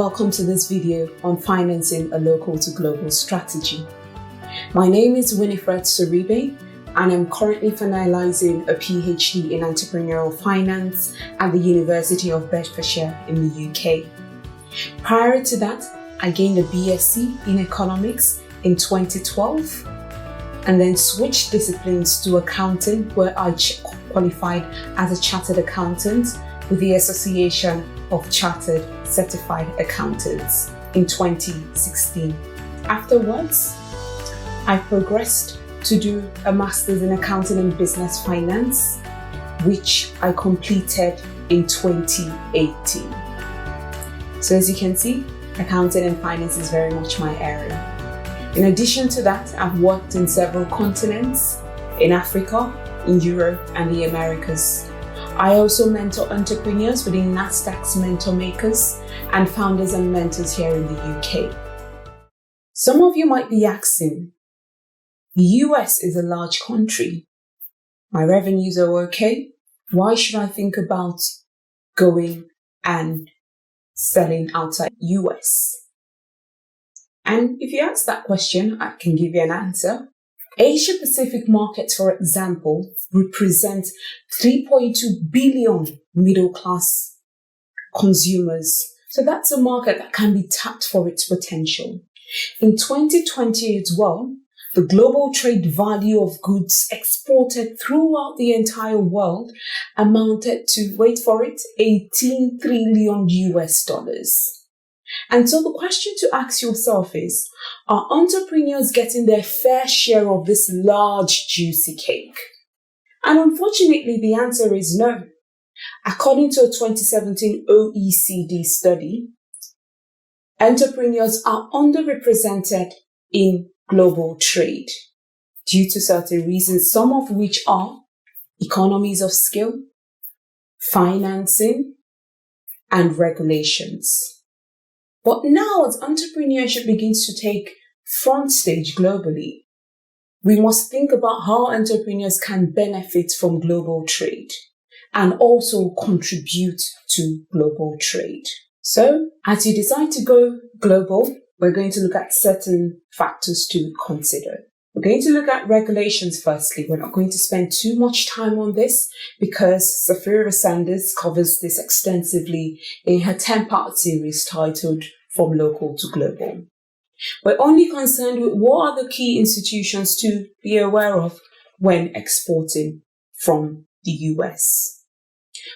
welcome to this video on financing a local to global strategy. My name is Winifred Soribe and I'm currently finalizing a PhD in Entrepreneurial Finance at the University of Bedfordshire in the UK. Prior to that, I gained a BSc in Economics in 2012 and then switched disciplines to accounting, where I qualified as a chartered accountant with the Association of Chartered Certified Accountants in 2016. Afterwards, I progressed to do a Master's in Accounting and Business Finance, which I completed in 2018. So as you can see, accounting and finance is very much my area. In addition to that, I've worked in several continents, in Africa, in Europe, and the Americas. I also mentor entrepreneurs within Nasdaq's Mentor Makers and founders and mentors here in the UK. Some of you might be asking, the US is a large country. My revenues are okay. Why should I think about going and selling outside US? And if you ask that question, I can give you an answer. Asia Pacific markets, for example, represent 3.2 billion middle-class consumers. So that's a market that can be tapped for its potential. In 2020 as well, the global trade value of goods exported throughout the entire world amounted to, wait for it, 18 trillion US dollars. And so the question to ask yourself is, are entrepreneurs getting their fair share of this large, juicy cake? And unfortunately, the answer is no. According to a 2017 OECD study, entrepreneurs are underrepresented in global trade due to certain reasons, some of which are economies of scale, financing, and regulations. But now, as entrepreneurship begins to take front stage globally, we must think about how entrepreneurs can benefit from global trade and also contribute to global trade. So, as you decide to go global, we're going to look at certain factors to consider. We're going to look at regulations firstly. We're not going to spend too much time on this because Safira covers this extensively in her 10-part series titled From Local to Global. We're only concerned with what are the key institutions to be aware of when exporting from the US.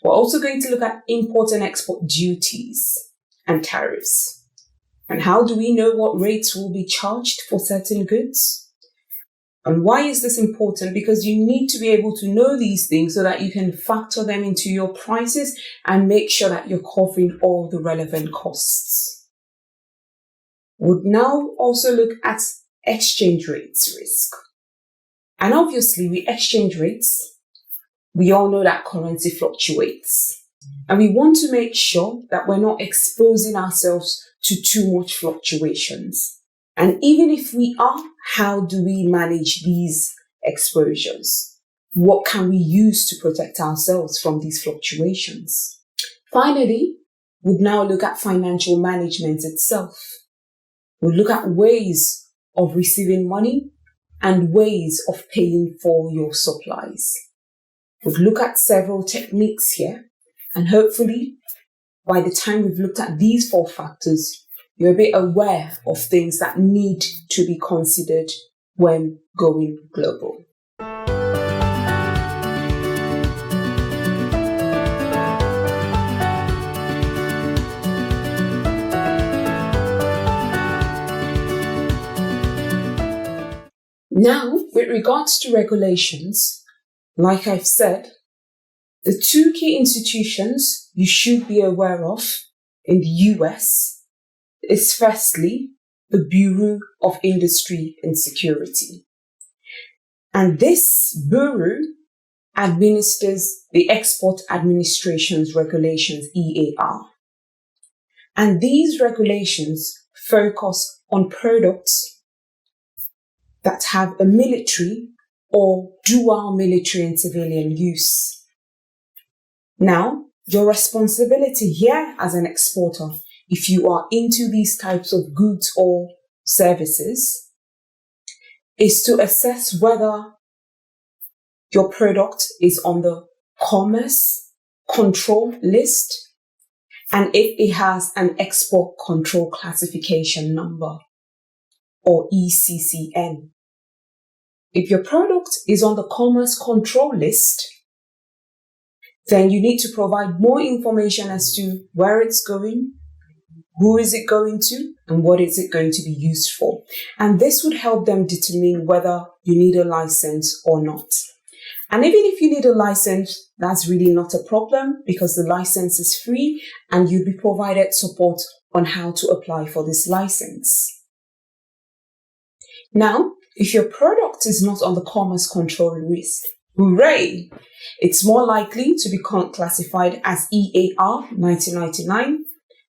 We're also going to look at import and export duties and tariffs. And how do we know what rates will be charged for certain goods? And why is this important? Because you need to be able to know these things so that you can factor them into your prices and make sure that you're covering all the relevant costs. We'll now also look at exchange rates risk. And obviously with exchange rates, we all know that currency fluctuates. And we want to make sure that we're not exposing ourselves to too much fluctuations. And even if we are, how do we manage these exposures? What can we use to protect ourselves from these fluctuations? Finally, we'll now look at financial management itself. We'll look at ways of receiving money and ways of paying for your supplies. We'll look at several techniques here, and hopefully, by the time we've looked at these 4 factors, you're a bit aware of things that need to be considered when going global. Now, with regards to regulations, like I've said, the 2 key institutions you should be aware of in the US is firstly the Bureau of Industry and Security. And this bureau administers the Export Administration's Regulations, EAR. And these regulations focus on products that have a military or dual military and civilian use. Now, your responsibility here as an exporter if you are into these types of goods or services, is to assess whether your product is on the Commerce Control List and if it has an Export Control Classification Number or ECCN. If your product is on the Commerce Control List, then you need to provide more information as to where it's going, who is it going to, and what is it going to be used for. And this would help them determine whether you need a license or not. And even if you need a license, that's really not a problem because the license is free and you'll be provided support on how to apply for this license. Now, if your product is not on the Commerce Control List, hooray! It's more likely to be classified as EAR 1999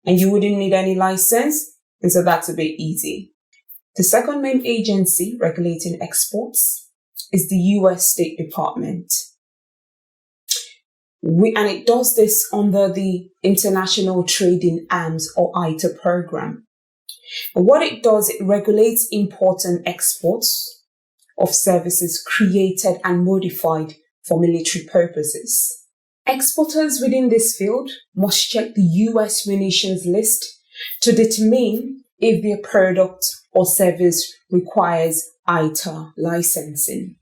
and you wouldn't need any license, and so that's a bit easy. The second main agency regulating exports is the US State Department. And it does this under the International Trading Arms or ITA program. And what it does, it regulates import and exports of services created and modified for military purposes. Exporters within this field must check the US munitions list to determine if their product or service requires ITA licensing.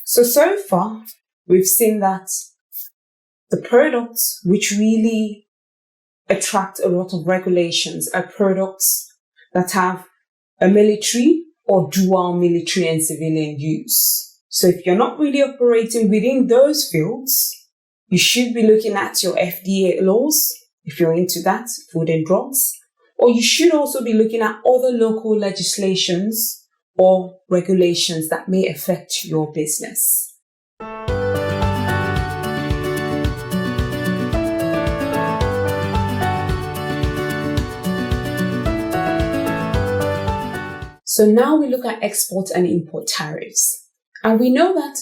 So far, we've seen that the products which really attract a lot of regulations are products that have a military or dual military and civilian use. So if you're not really operating within those fields, you should be looking at your FDA laws, if you're into that, food and drugs, or you should also be looking at other local legislations or regulations that may affect your business. So now we look at export and import tariffs. And we know that,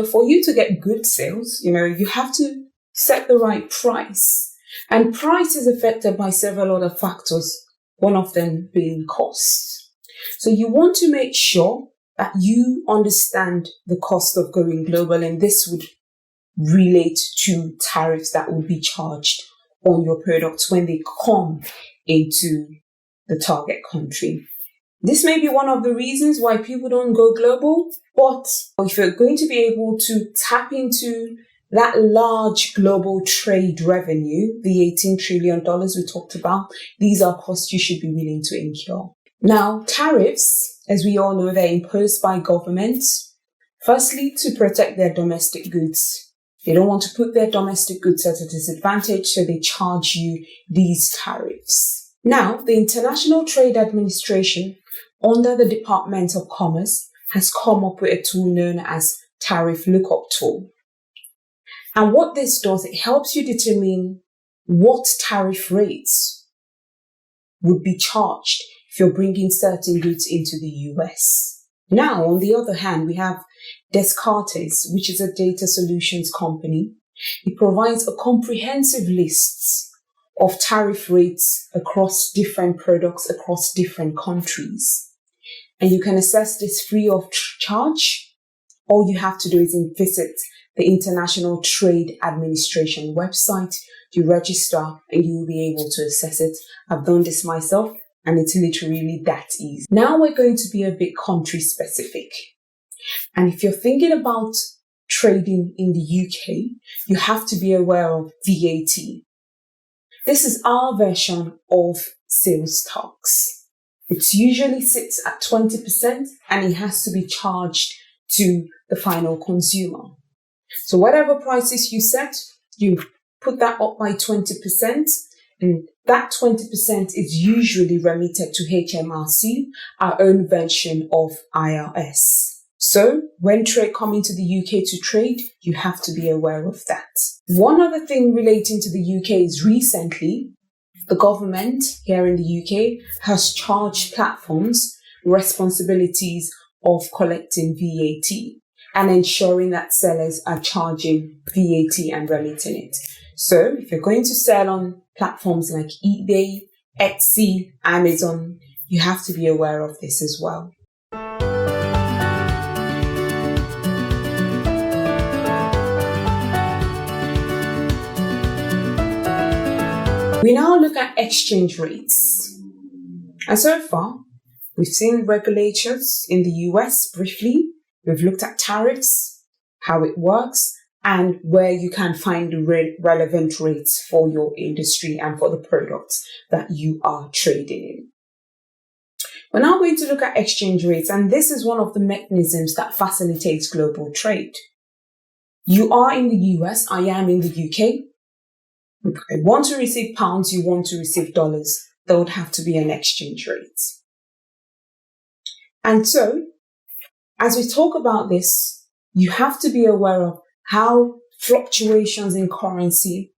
for you to get good sales, you have to set the right price. And price is affected by several other factors, one of them being cost. So you want to make sure that you understand the cost of going global, and this would relate to tariffs that would be charged on your products when they come into the target country. This may be one of the reasons why people don't go global, but if you're going to be able to tap into that large global trade revenue, the $18 trillion we talked about, these are costs you should be willing to incur. Now, tariffs, as we all know, they're imposed by governments, firstly, to protect their domestic goods. They don't want to put their domestic goods at a disadvantage, so they charge you these tariffs. Now, the International Trade Administration, under the Department of Commerce, has come up with a tool known as Tariff Lookup Tool. And what this does, it helps you determine what tariff rates would be charged if you're bringing certain goods into the US. Now, on the other hand, we have Descartes, which is a data solutions company. It provides a comprehensive list of tariff rates across different products, across different countries. And you can assess this free of charge. All you have to do is visit the International Trade Administration website, you register, and you will be able to assess it. I've done this myself, and it's literally that easy. Now we're going to be a bit country specific. And if you're thinking about trading in the UK, you have to be aware of VAT. This is our version of sales tax. It usually sits at 20% and it has to be charged to the final consumer. So whatever prices you set, you put that up by 20%, and that 20% is usually remitted to HMRC, our own version of IRS. So when coming to the UK to trade, you have to be aware of that. One other thing relating to the UK is recently, the government here in the UK has charged platforms responsibilities of collecting VAT and ensuring that sellers are charging VAT and remitting it. So if you're going to sell on platforms like eBay, Etsy, Amazon. You have to be aware of this as well. We now look at exchange rates. And so far, we've seen regulators in the US briefly. We've looked at tariffs, how it works, and where you can find the relevant rates for your industry and for the products that you are trading in. We're now going to look at exchange rates, and this is one of the mechanisms that facilitates global trade. You are in the US, I am in the UK. I want to receive pounds, you want to receive dollars. There would have to be an exchange rate. And so, as we talk about this, you have to be aware of how fluctuations in currency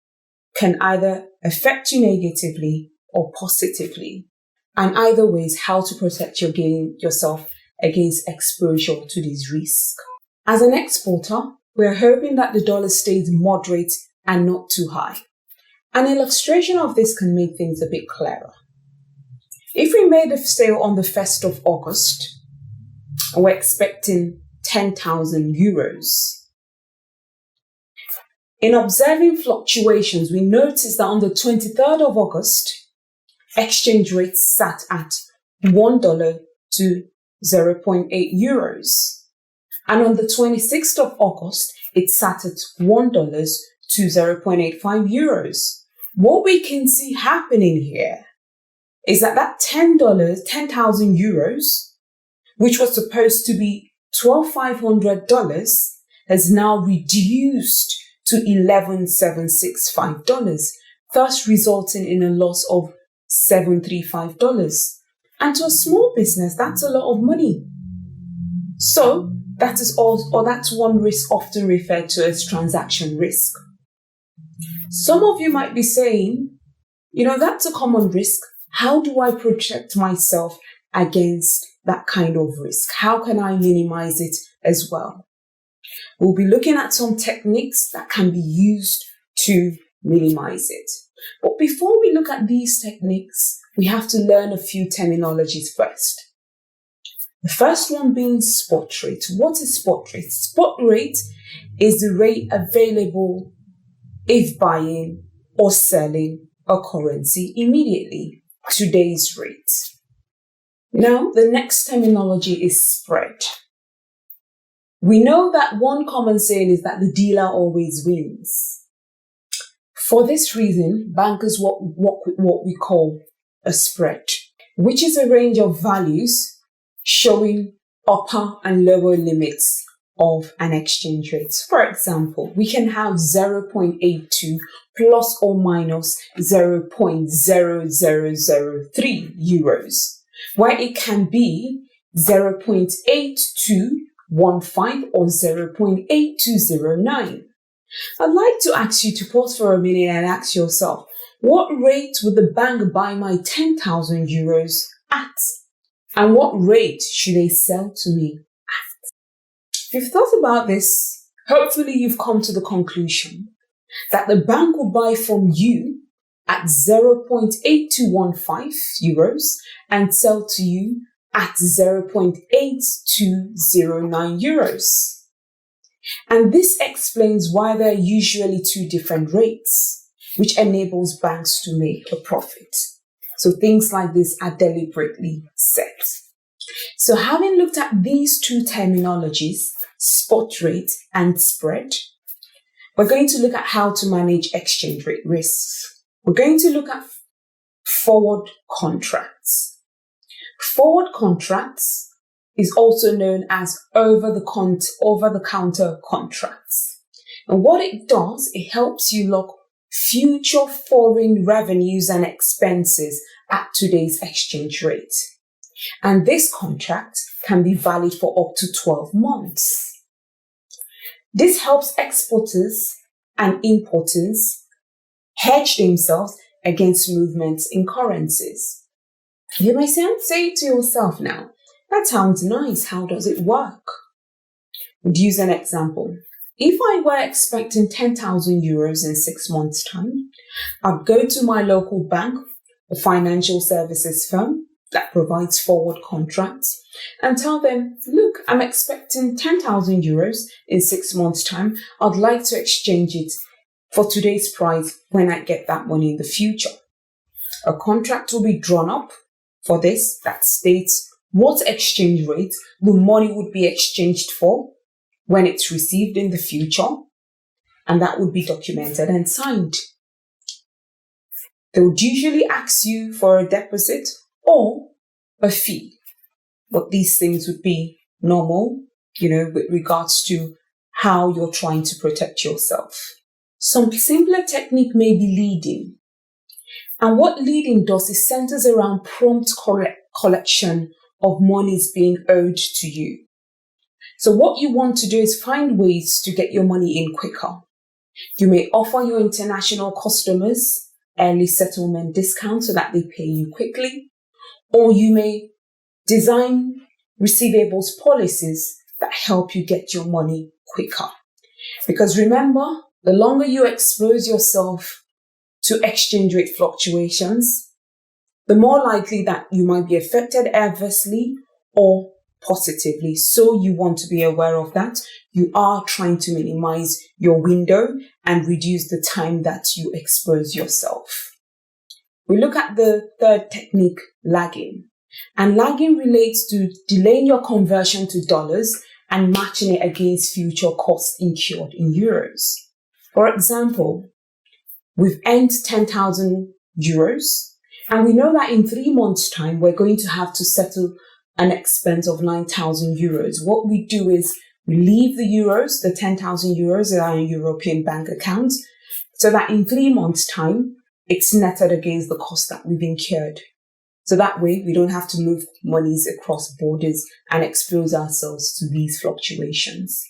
can either affect you negatively or positively. And either ways, how to protect yourself against exposure to these risks. As an exporter, we're hoping that the dollar stays moderate and not too high. An illustration of this can make things a bit clearer. If we made a sale on the 1st of August, and we're expecting 10,000 euros. In observing fluctuations, we noticed that on the 23rd of August, exchange rates sat at $1 to 0.8 euros. And on the 26th of August, it sat at $1 to 0.85 euros. What we can see happening here is that $10,000 euros, which was supposed to be $12,500, has now reduced to $11,765, thus resulting in a loss of $735. And to a small business, that's a lot of money. So that's one risk often referred to as transaction risk. Some of you might be saying, that's a common risk. How do I protect myself against that kind of risk? How can I minimize it as well? We'll be looking at some techniques that can be used to minimize it. But before we look at these techniques, we have to learn a few terminologies first. The first one being spot rate. What is spot rate? Spot rate is the rate available if buying or selling a currency immediately. Today's rate. Now, the next terminology is spread. We know that one common saying is that the dealer always wins. For this reason, bankers work with what we call a spread, which is a range of values showing upper and lower limits of an exchange rate. For example, we can have 0.82 plus or minus 0.0003 euros, where it can be 0.8215 or 0.8209. I'd like to ask you to pause for a minute and ask yourself, what rate would the bank buy my 10,000 euros at? And what rate should they sell to me at? If you've thought about this, hopefully you've come to the conclusion that the bank will buy from you at 0.8215 euros and sell to you at 0.8209 euros. And this explains why there are usually two different rates, which enables banks to make a profit. So things like this are deliberately set. So having looked at these two terminologies, spot rate and spread, we're going to look at how to manage exchange rate risks. We're going to look at forward contracts. Forward contracts is also known as over-the-counter contracts. And what it does, it helps you lock future foreign revenues and expenses at today's exchange rate. And this contract can be valid for up to 12 months. This helps exporters and importers hedge themselves against movements in currencies. You may say to yourself now, that sounds nice, how does it work? We'd use an example. If I were expecting 10,000 euros in 6 months' time, I'd go to my local bank a financial services firm that provides forward contracts and tell them, look, I'm expecting 10,000 euros in 6 months' time. I'd like to exchange it for today's price when I get that money in the future. A contract will be drawn up for this that states what exchange rate the money would be exchanged for when it's received in the future, and that would be documented and signed. They would usually ask you for a deposit or a fee, but these things would be normal, with regards to how you're trying to protect yourself. Some simpler technique may be leading. And what leading does is centers around prompt collection of monies being owed to you. So what you want to do is find ways to get your money in quicker. You may offer your international customers early settlement discounts so that they pay you quickly, or you may design receivables policies that help you get your money quicker. Because remember, the longer you expose yourself to exchange rate fluctuations, the more likely that you might be affected adversely or positively. So you want to be aware of that. You are trying to minimize your window and reduce the time that you expose yourself. We look at the third technique, lagging. And lagging relates to delaying your conversion to dollars and matching it against future costs incurred in euros. For example, we've earned 10,000 euros, and we know that in 3 months' time, we're going to have to settle an expense of 9,000 euros. What we do is we leave the euros, the 10,000 euros in our European bank account, so that in 3 months' time, it's netted against the cost that we've incurred. So that way, we don't have to move monies across borders and expose ourselves to these fluctuations.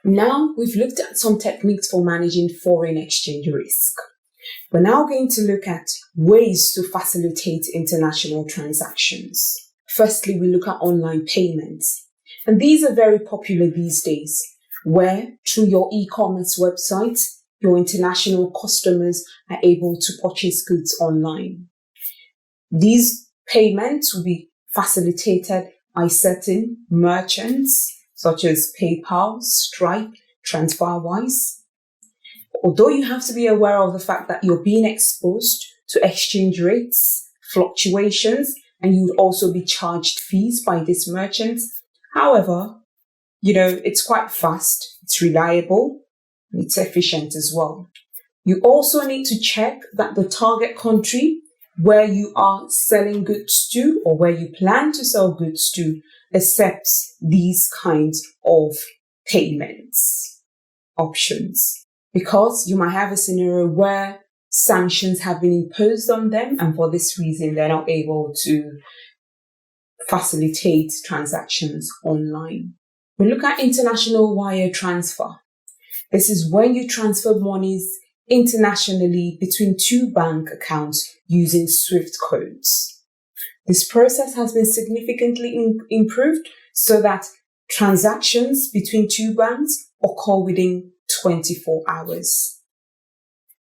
Now we've looked at some techniques for managing foreign exchange risk. We're now going to look at ways to facilitate international transactions. Firstly, we look at online payments. And these are very popular these days, where through your e-commerce website, your international customers are able to purchase goods online. These payments will be facilitated by certain merchants, such as PayPal, Stripe, TransferWise. Although you have to be aware of the fact that you're being exposed to exchange rates, fluctuations, and you would also be charged fees by these merchants. However, it's quite fast, it's reliable, and it's efficient as well. You also need to check that the target country where you are selling goods to or where you plan to sell goods to accepts these kinds of payments options, because you might have a scenario where sanctions have been imposed on them and for this reason they're not able to facilitate transactions online. We look at international wire transfer. This is when you transfer monies internationally between two bank accounts using SWIFT codes. This process has been significantly improved so that transactions between two banks occur within 24 hours.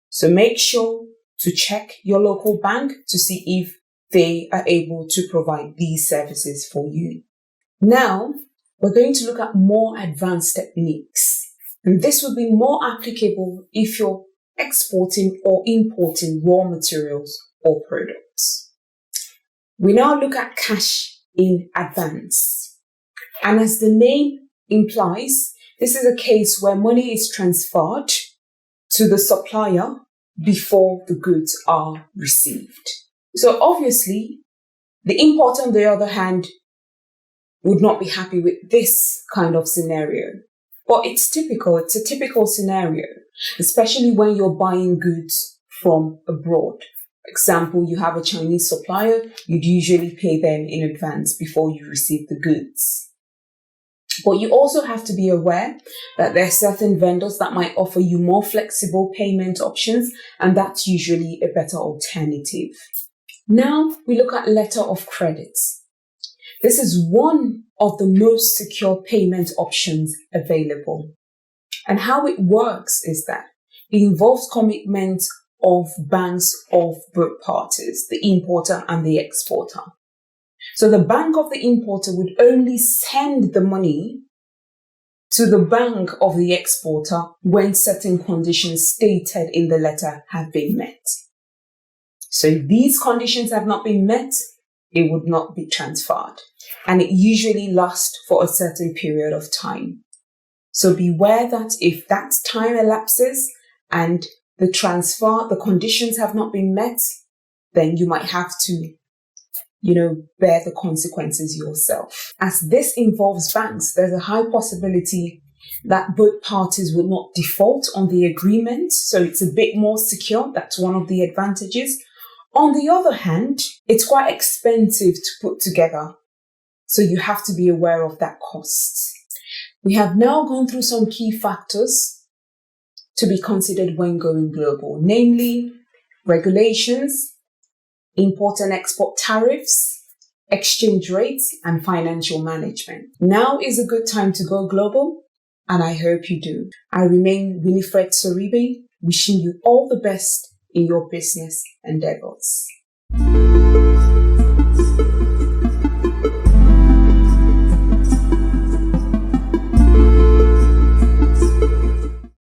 So make sure to check your local bank to see if they are able to provide these services for you. Now, we're going to look at more advanced techniques. And this will be more applicable if you're exporting or importing raw materials or products. We now look at cash in advance. And as the name implies, this is a case where money is transferred to the supplier before the goods are received. So obviously, the importer, on the other hand, would not be happy with this kind of scenario. But it's a typical scenario, especially when you're buying goods from abroad. For example, you have a Chinese supplier, you'd usually pay them in advance before you receive the goods. But you also have to be aware that there are certain vendors that might offer you more flexible payment options, and that's usually a better alternative. Now we look at letter of credit. This is one of the most secure payment options available. And how it works is that it involves commitment of banks of both parties, the importer and the exporter. So the bank of the importer would only send the money to the bank of the exporter when certain conditions stated in the letter have been met. So if these conditions have not been met, it would not be transferred. And it usually lasts for a certain period of time. So beware that if that time elapses and the conditions have not been met, then you might have to, bear the consequences yourself. As this involves banks, there's a high possibility that both parties will not default on the agreement. So it's a bit more secure. That's one of the advantages. On the other hand, it's quite expensive to put together. So you have to be aware of that cost. We have now gone through some key factors to be considered when going global, namely regulations, import and export tariffs, exchange rates, and financial management. Now is a good time to go global, and I hope you do. I remain Winifred Soribe, wishing you all the best in your business endeavors.